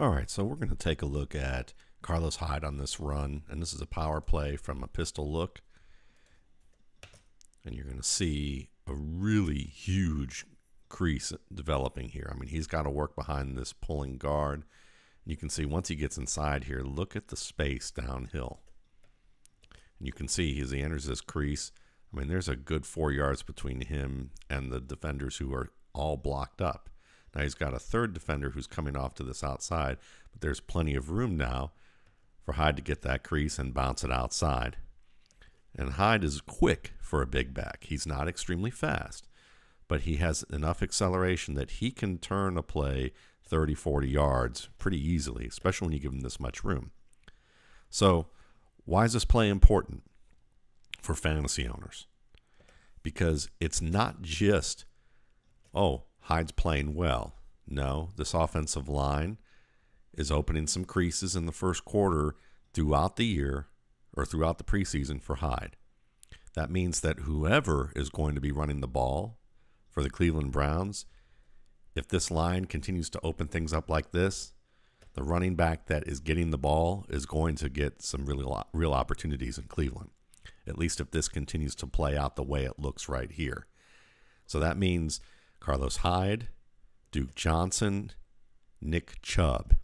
All right, so we're going to take a look at Carlos Hyde on this run, and this is a power play from a pistol look. And you're going to see a really huge crease developing here. I mean, he's got to work behind this pulling guard. You can see once he gets inside here, look at the space downhill. And you can see as he enters this crease, I mean, there's a good 4 yards between him and the defenders who are all blocked up. Now he's got a third defender who's coming off to this outside, but there's plenty of room now for Hyde to get that crease and bounce it outside. And Hyde is quick for a big back. He's not extremely fast, but he has enough acceleration that he can turn a play 30, 40 yards pretty easily, especially when you give him this much room. So why is this play important for fantasy owners? Because it's not just, oh, Hyde's playing well. No, this offensive line is opening some creases in the first quarter throughout the year or throughout the preseason for Hyde. That means that whoever is going to be running the ball for the Cleveland Browns, if this line continues to open things up like this, the running back that is getting the ball is going to get some real opportunities in Cleveland, at least if this continues to play out the way it looks right here. So that means Carlos Hyde, Duke Johnson, Nick Chubb.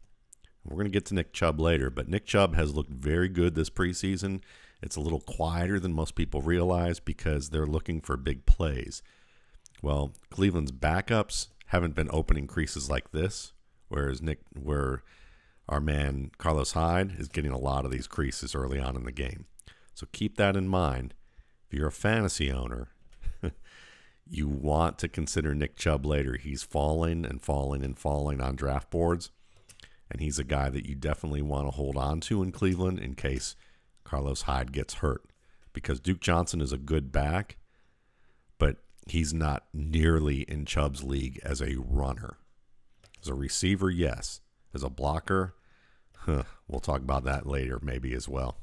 We're going to get to Nick Chubb later, but Nick Chubb has looked very good this preseason. It's a little quieter than most people realize because they're looking for big plays. Well, Cleveland's backups haven't been opening creases like this, where our man Carlos Hyde is getting a lot of these creases early on in the game. So keep that in mind. If you're a fantasy owner, you want to consider Nick Chubb later. He's falling and falling and falling on draft boards, and he's a guy that you definitely want to hold on to in Cleveland in case Carlos Hyde gets hurt, because Duke Johnson is a good back, but he's not nearly in Chubb's league as a runner. As a receiver, yes. As a blocker, we'll talk about that later maybe as well.